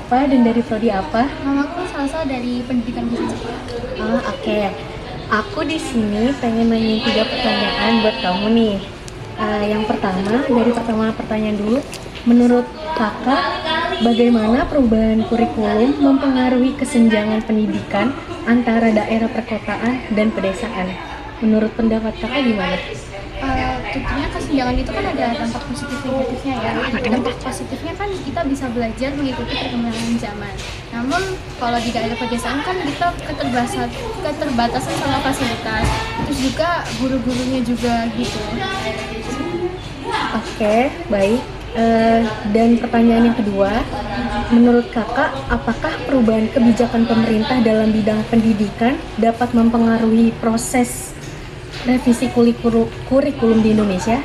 siapa dan dari prodi apa? Namaku Salsa dari Pendidikan Bahasa Jepang. Oke. Aku di sini pengen nanyain 3 pertanyaan buat kamu nih. Yang pertama, dari pertama pertanyaan dulu. Menurut kakak, bagaimana perubahan kurikulum mempengaruhi kesenjangan pendidikan antara daerah perkotaan dan pedesaan? Menurut pendapat kakak gimana? Tentunya kesenjangan itu kan ada dampak positif dan negatifnya ya. Dampak positifnya kan kita bisa belajar mengikuti perkembangan zaman. Namun kalau di daerah pedesaan kan kita keterbatasan sama fasilitas. Terus juga guru-gurunya juga gitu. Oke, baik. Dan pertanyaan yang kedua, menurut kakak, apakah perubahan kebijakan pemerintah dalam bidang pendidikan dapat mempengaruhi proses revisi kurikulum di Indonesia?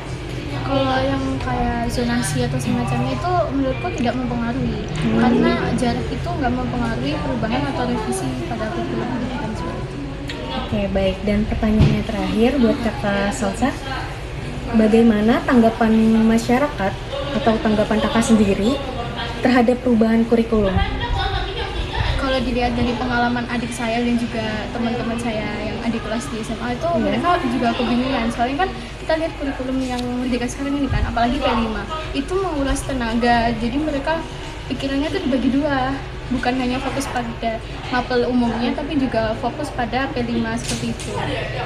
Kalau yang kayak zonasi atau semacamnya itu menurutku tidak mempengaruhi karena jarak itu nggak mempengaruhi perubahan atau revisi pada kurikulum pendidikan seperti itu. Oke, baik. Dan pertanyaannya terakhir buat kakak Salsa, bagaimana tanggapan masyarakat atau tanggapan kakak sendiri terhadap perubahan kurikulum? Kalau dilihat dari pengalaman adik saya dan juga teman-teman saya yang adik kelas di SMA itu mereka juga kebingungan soalnya kan kita lihat kurikulum yang merdeka sekarang ini kan apalagi P5 itu menguras tenaga jadi mereka pikirannya tuh dibagi dua bukan hanya fokus pada mapel umumnya tapi juga fokus pada P5 seperti itu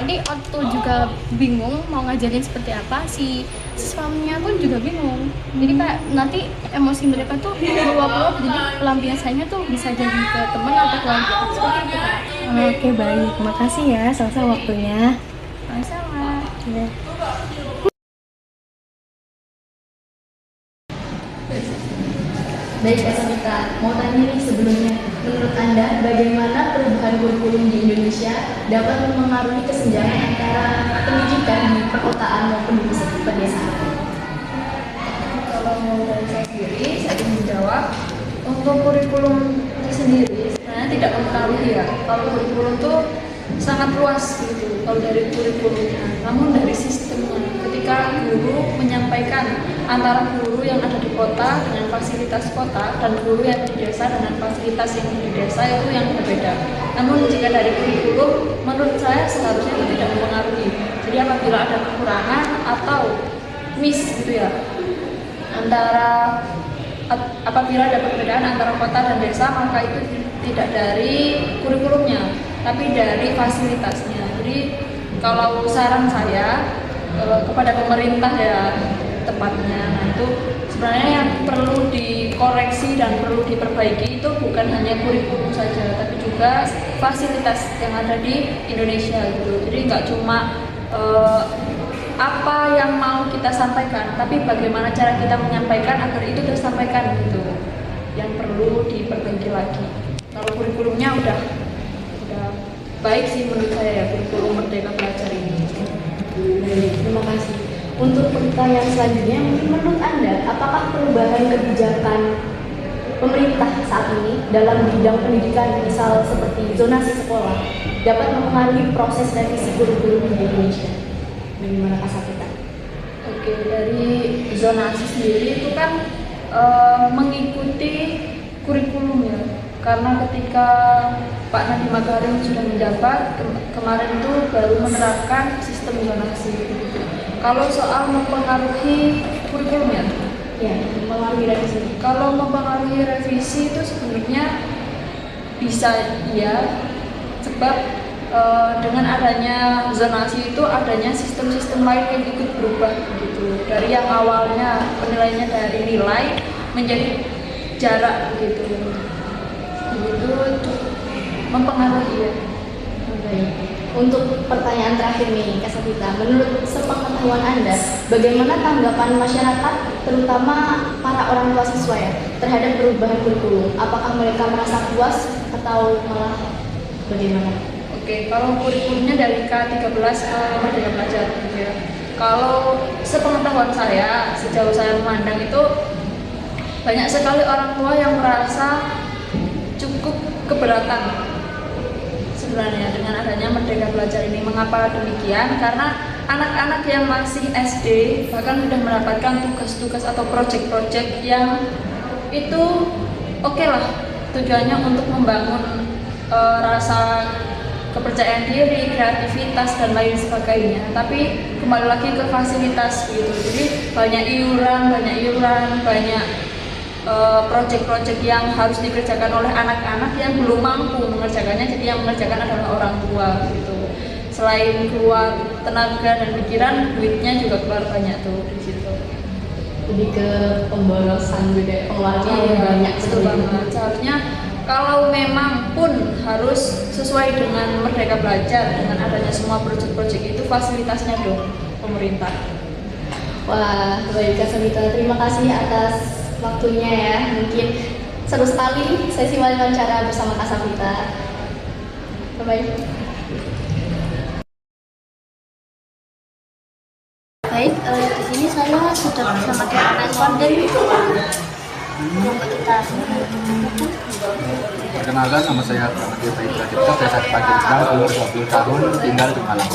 jadi waktu juga bingung mau ngajarin seperti apa si siswanya pun juga bingung jadi kayak nanti emosi mereka tuh meluap-luap jadi pelampiasannya tuh bisa jadi ke teman atau keluarga seperti itu Kak. Oke, baik. Makasih ya Salsa waktunya. Sama-sama. Ya. Baik, Kak Sabita, mau tanya nih sebelumnya, menurut Anda bagaimana perubahan kurikulum di Indonesia dapat mempengaruhi kesenjangan antara pendidikan di perkotaan maupun di pedesaan? Kalau dari saya sendiri, saya ingin menjawab untuk kurikulum itu sendiri sebenarnya tidak mempengaruhi ya. Kalau kurikulum itu sangat luas gitu. Kalau dari kurikulumnya, namun dari sistemnya. Ketika guru menyampaikan antara guru yang ada di kota dengan fasilitas kota dan guru yang di desa dengan fasilitas yang di desa itu yang berbeda. Namun jika dari kurikulum, menurut saya seharusnya itu tidak mempengaruhi. Jadi apabila ada kekurangan atau miss gitu ya antara apabila ada perbedaan antara kota dan desa maka itu tidak dari kurikulumnya tapi dari fasilitasnya. Jadi kalau saran saya kepada pemerintah ya tepatnya, nah itu sebenarnya yang perlu dikoreksi dan perlu diperbaiki itu bukan hanya kurikulum saja tapi juga fasilitas yang ada di Indonesia gitu. Jadi nggak cuma apa yang mau kita sampaikan, tapi bagaimana cara kita menyampaikan agar itu tersampaikan gitu. Yang perlu diperbaiki lagi. Kalau kurikulumnya udah baik sih menurut saya ya kurikulum Merdeka Belajar ini. Baik, terima kasih. Untuk pertanyaan selanjutnya, menurut Anda, apakah perubahan kebijakan pemerintah saat ini dalam bidang pendidikan, misal seperti zonasi sekolah, dapat mempengaruhi proses revisi kurikulum di Indonesia? Bagaimana Kak Sapita? Oke, dari zonasi sendiri itu kan mengikuti kurikulum ya. Karena ketika Pak Nadiem Makarim sudah menjabat kemarin itu baru menerapkan sistem zonasi. Kalau soal mempengaruhi kurikulum Ya, mempengaruhi revisi. kalau mempengaruhi revisi itu sebenarnya bisa iya, sebab dengan adanya zonasi itu adanya sistem-sistem lain yang ikut berubah gitu. Dari yang awalnya penilaiannya dari nilai menjadi jarak gitu. Itu mempengaruhi ya. Untuk pertanyaan terakhir nih Kak Sapita, menurut sepengetahuan Anda, bagaimana tanggapan masyarakat, terutama para orang tua siswa ya, terhadap perubahan kurikulum? Apakah mereka merasa puas atau malah bagaimana? Oke, kalau kurikulumnya dari K13 ke Merdeka Belajar gitu ya. Kalau sepengetahuan saya, sejauh saya memandang itu banyak sekali orang tua yang merasa cukup keberatan sebenarnya dengan adanya Merdeka Belajar ini. Mengapa demikian? Karena anak-anak yang masih SD bahkan sudah mendapatkan tugas-tugas atau proyek-proyek yang itu oke lah tujuannya untuk membangun rasa kepercayaan diri, kreativitas dan lain sebagainya. Tapi kembali lagi ke fasilitas gitu. Jadi banyak iuran, banyak proyek-proyek yang harus dikerjakan oleh anak-anak yang belum mampu mengerjakannya. Jadi yang mengerjakan adalah orang tua gitu. Selain keluar tenaga dan pikiran, duitnya juga keluar banyak tuh di situ. Lebih ke pemborosan gitu ya, pengeluarannya banyak Betul banget. Seharusnya kalau memang pun harus sesuai dengan Merdeka Belajar, dengan adanya semua proyek-proyek itu fasilitasnya dong pemerintah. Wah, baik Kak Sabita, terima kasih atas waktunya ya. Mungkin seru sekali sesi wawancara bersama Kak Sabita. Bye-bye. Baik, di sini saya sudah bersama dengan responden. Coba kita Perkenalkan, nama saya Pramaditya Pradipta, saya saat pagi umur 20 tahun, tinggal di Malang.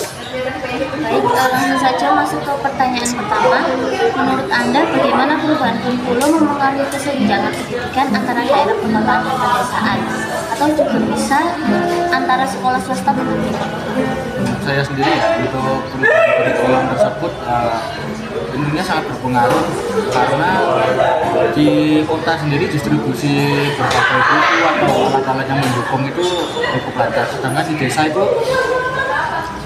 baik, langsung saja masuk ke pertanyaan pertama. Menurut Anda, bagaimana perubahan kurikulum mempengaruhi kesenjangan pendidikan antara daerah perkotaan dan pedesaan? Atau juga bisa antara sekolah swasta dan negeri? Saya sendiri ya, untuk perubahan kurikulum tersebut tentunya sangat berpengaruh karena di kota sendiri distribusi berbagai buku atau alat-alat yang mendukung itu cukup lancar, sedangkan di desa itu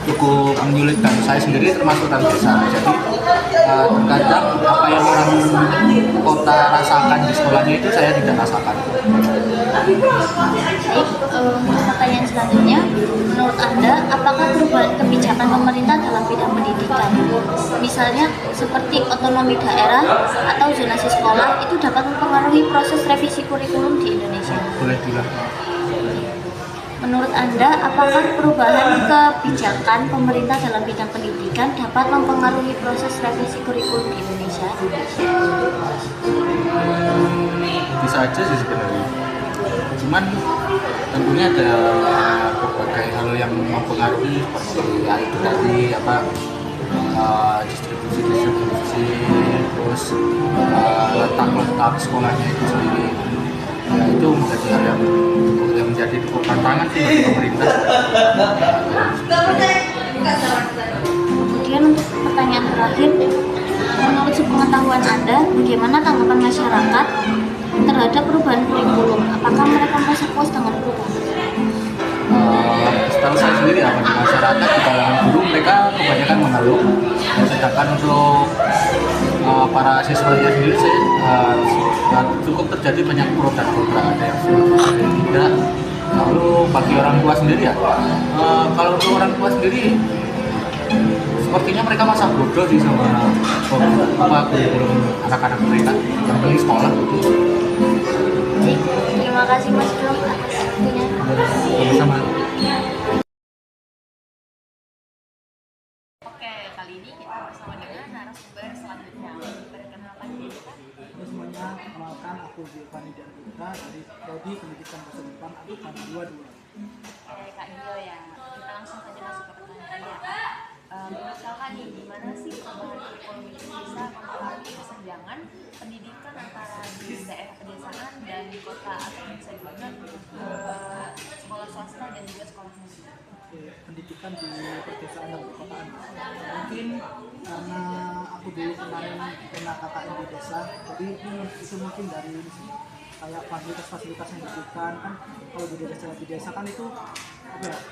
cukup menyulitkan. Saya sendiri termasuk orang desa, jadi terkadang apa yang orang kota rasakan di sekolahnya itu saya tidak rasakan. Baik, untuk pertanyaan selanjutnya, menurut Anda, apakah perubahan kebijakan pemerintah dalam bidang pendidikan, misalnya seperti otonomi daerah atau zonasi sekolah, itu dapat mempengaruhi proses revisi kurikulum di Indonesia? Boleh bilang. Menurut Anda, apakah perubahan kebijakan pemerintah dalam bidang pendidikan dapat mempengaruhi proses revisi kurikulum di Indonesia? Bisa aja sih sebenarnya. Cuman tentunya ada berbagai hal yang mempengaruhi seperti ya itu tadi distribusi terus letak sekolahnya itu sendiri. Ya itu menjadi hal yang menjadi tantangan sih bagi pemerintah. Kemudian untuk pertanyaan terakhir, menurut sepengetahuan Anda, bagaimana tanggapan masyarakat terhadap perubahan kurikulum? Apakah mereka merasa puas dengan perubahan? Setahu saya sendiri di masyarakat di kalangan guru mereka kebanyakan mengeluh, sedangkan untuk para siswanya sendiri saya cukup terjadi banyak pro dan kontra, ada yang tidak. Lalu bagi orang tua sendiri ya, kalau untuk orang tua sendiri sepertinya mereka masa bodoh sih sama kurikulum anak-anak mereka yang penting sekolah. Baik, terima kasih Mas Bro atas waktunya. Sama. Oke, kali ini kita bersama dengan narasumber selanjutnya. Perkenalkan diri kita. Halo semuanya, kenalkan aku Giovanni Dianggita dari Prodi Pendidikan Masa Depan Angkatan 22. Kak Gio ya. Kita langsung saja masuk ke pertanyaannya. Menurut kakak nih, gimana sih perubahan kurikulum itu bisa mempengaruhi kesenjangan pendidikan antara di daerah pedesaan dan di kota, atau bisa juga sekolah swasta dan juga sekolah negeri? Pendidikan di pedesaan dan perkotaan. Mungkin karena aku dulu pernah KKN di desa, jadi itu mungkin dari ini sih, kayak fasilitas-fasilitas yang diberikan kan. Kalau di desa kan itu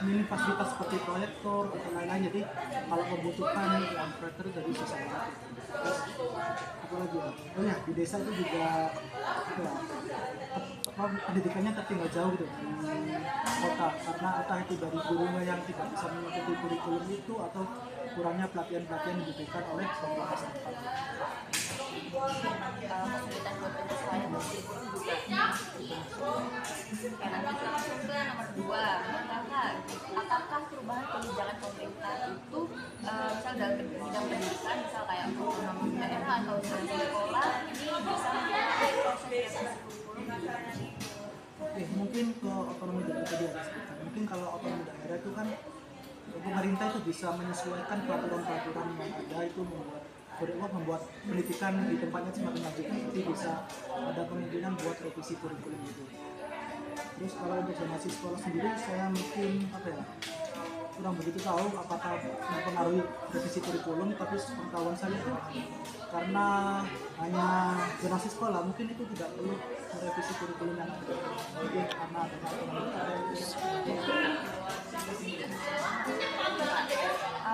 minim fasilitas seperti proyektor atau lain-lain, jadi kalau membutuhkan yang proyektor itu bisa saya dapat. Terus apalagi di desa itu juga pendidikannya tertinggal jauh gitu di kota, karena entah itu dari gurunya yang tidak bisa mengikuti kurikulum itu atau kurangnya pelatihan-pelatihan yang diberikan oleh pemerintah setempat. Kesulitan buat penyesuaian kurikulum juga. Oke, nanti kita langsung ke nomor 2. Menurut kakak, apakah perubahan kebijakan pemerintah itu misal dalam bidang pendidikan, misal kayak otonomi daerah atau zonasi sekolah, ini bisa mempengaruhi proses revisi kurikulum? Mungkin ke otonomi daerah tadi ada sebutan. Mungkin kalau otonomi daerah itu kan pemerintah itu bisa menyesuaikan peraturan-peraturan yang ada, itu membuat pendidikan di tempatnya semakin maju. Jadi bisa ada kemungkinan buat revisi kurikulum itu. Terus kalau untuk zonasi sekolah sendiri saya mungkin apa ya, kurang begitu tahu apakah mempengaruhi revisi kurikulum, tapi pengetahuan saya itu karena hanya zonasi sekolah mungkin itu tidak perlu merevisi kurikulum yang ada. Mungkin karena adanya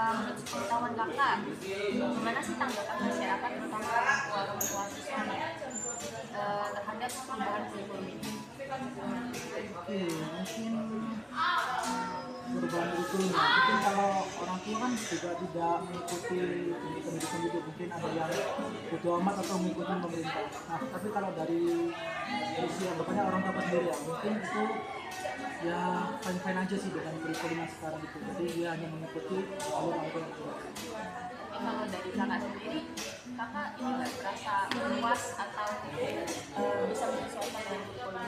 Menurut pengetahuan kakak, gimana sih tanggapan masyarakat terutama orang tua siswa terhadap perubahan kurikulum ini? Oke, mungkin perubahan kurikulum ya. Mungkin kalau orang tua kan juga tidak mengikuti pendidikan itu, mungkin ada yang bodo amat atau mengikuti pemerintah. Nah, tapi kalau dari sisi anggapannya orang tua sendiri ya, mungkin itu ya fine-fine aja sih dengan kurikulum yang sekarang itu. Jadi dia hanya mengikuti alur-alur yang ada. Kalau dari kakak sendiri, kakak ini nggak merasa puas atau bisa menyesuaikan dengan kurikulum?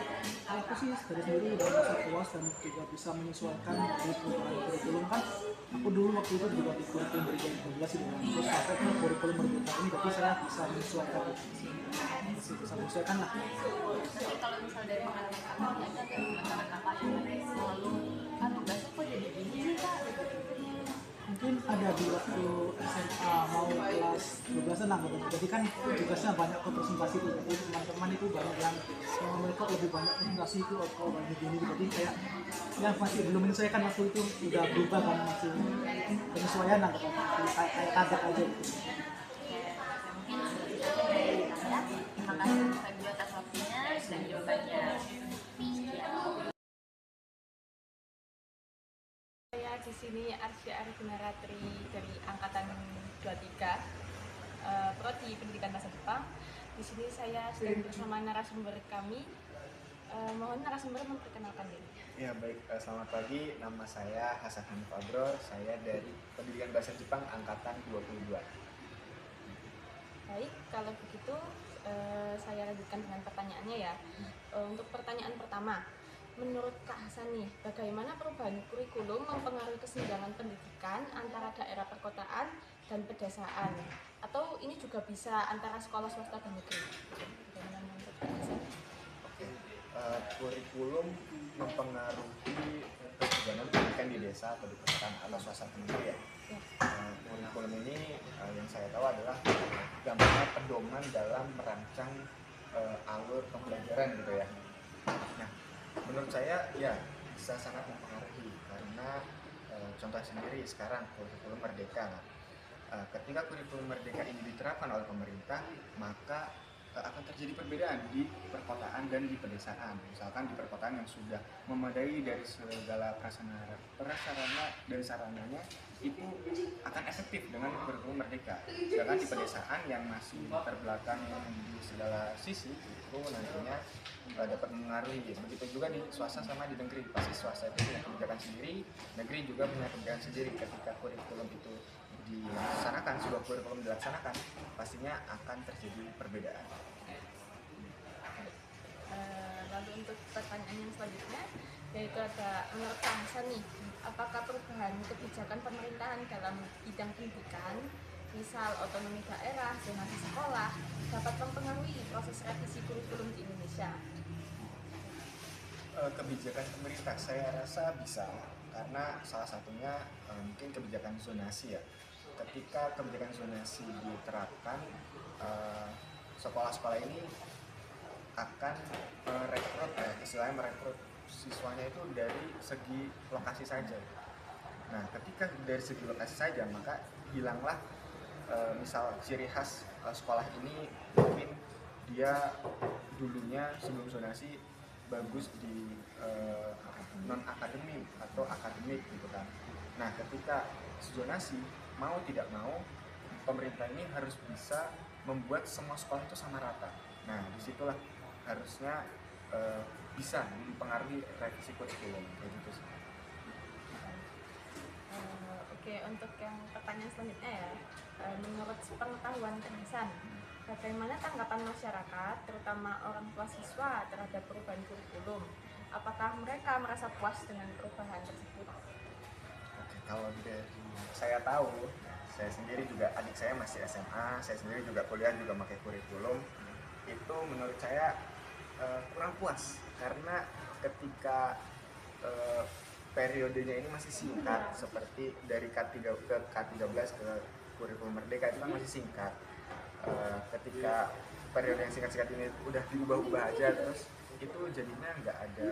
Aku sih dari sendiri udah merasa puas dan juga bisa menyesuaikan dari perubahan kurikulum kan. Aku dulu waktu itu juga di kurikulum 2012 sih, terus sampai ke kurikulum merdeka ini, jadi saya bisa menyesuaikan, bisa menyesuaikan lah. Tapi kalau misal dari pengalaman kakak, ada nggak teman-teman kakak yang selalu kan tugasnya kok jadi gini sih kak? Mungkin ada di waktu SMA mau kelas 12 enam gitu. Jadi kan tugasnya banyak ke presentasi tuh. Jadi teman-teman itu banyak yang mereka lebih banyak presentasi itu atau banyak gini. Jadi kayak ya masih belum menyesuaikan waktu itu, udah berubah kan, masih penyesuaian lah gitu. Kayak kaget aja gitu. Mungkin segitu aja dari saya. Terima kasih Kak Gio atas waktunya dan jawabannya. Saya di sini Arsya Arjunaratri dari angkatan 23 Prodi Pendidikan Bahasa Jepang. Di sini saya sedang bersama narasumber kami. Mohon narasumber memperkenalkan diri. Ya baik, selamat pagi. Nama saya Hasan Hanif Abror. Saya dari Pendidikan Bahasa Jepang angkatan 22. Baik, kalau begitu saya lanjutkan dengan pertanyaannya ya. Untuk pertanyaan pertama, menurut Kak Hasan nih, bagaimana perubahan kurikulum mempengaruhi kesenjangan pendidikan antara daerah perkotaan dan pedesaan? Atau ini juga bisa antara sekolah swasta dan negeri? Bagaimana menurut Kak Hasan? Oke, kurikulum mempengaruhi kesenjangan pendidikan di desa atau di perkotaan atau swasta negeri ya. Ya. Kurikulum ini yang saya tahu adalah gambaran pedoman dalam merancang alur pembelajaran gitu ya. Nah, menurut saya ya bisa sangat mempengaruhi karena contoh sendiri sekarang kurikulum merdeka. Ketika kurikulum merdeka ini diterapkan oleh pemerintah, maka akan terjadi perbedaan di perkotaan dan di pedesaan. Misalkan di perkotaan yang sudah memadai dari segala prasarana dan sarananya itu akan efektif dengan kurikulum merdeka. Sedangkan di pedesaan yang masih terbelakang di segala sisi itu nantinya dapat mengaruhi. Begitu juga di swasta sama di negeri. Pasti swasta itu punya kebijakan sendiri, negeri juga punya kebijakan sendiri. Ketika kurikulum itu dilaksanakan, sebuah kurikulum dilaksanakan, pastinya akan terjadi perbedaan. Lalu untuk pertanyaan yang selanjutnya, yaitu ada menurut Kak Hasan nih, apakah perubahan kebijakan pemerintahan dalam bidang pendidikan, misal otonomi daerah, zonasi sekolah, dapat mempengaruhi proses revisi kurikulum di Indonesia? Kebijakan pemerintah saya rasa bisa, karena salah satunya mungkin kebijakan zonasi ya. Ketika kebijakan zonasi diterapkan, sekolah-sekolah ini akan merekrut siswanya itu dari segi lokasi saja. Nah, ketika dari segi lokasi saja, maka hilanglah misal ciri khas sekolah ini mungkin dia dulunya sebelum zonasi bagus di non akademik atau akademik gitu kan. Nah, ketika zonasi mau tidak mau pemerintah ini harus bisa membuat semua sekolah itu sama rata. Nah, disitulah harusnya bisa mempengaruhi revisi kurikulum kayak gitu sih. Oke, untuk yang pertanyaan selanjutnya ya, menurut pengetahuan Kak Hasan, bagaimana tanggapan masyarakat, terutama orang tua siswa terhadap perubahan kurikulum? Apakah mereka merasa puas dengan perubahan tersebut? Oke, kalau dari saya tahu, saya sendiri juga adik saya masih SMA, saya sendiri juga kuliah juga pakai kurikulum. Itu menurut saya kurang puas karena ketika periodenya ini masih singkat, seperti dari K3 ke K13 ke kurikulum merdeka itu kan masih singkat. Ketika periode yang singkat-singkat ini udah diubah-ubah aja, terus itu jadinya nggak ada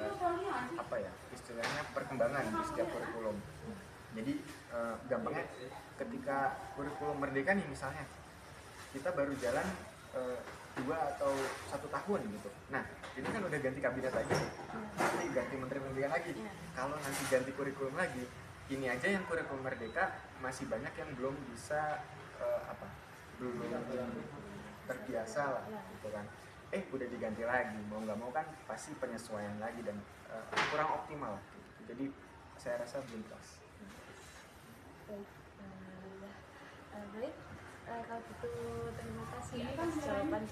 apa ya istilahnya perkembangan di setiap kurikulum. Jadi gampangnya ketika kurikulum merdeka nih misalnya kita baru jalan 2 atau 1 tahun gitu. Nah ini kan udah ganti kabinet lagi, nanti ganti menteri pendidikan lagi. Kalau nanti ganti kurikulum lagi, ini aja yang kurikulum merdeka masih banyak yang belum bisa belum terbiasa lah gitu kan. Udah diganti lagi, mau nggak mau kan pasti penyesuaian lagi dan kurang optimal lah gitu. Jadi saya rasa belum pas. Baik, kalau gitu terima kasih atas jawaban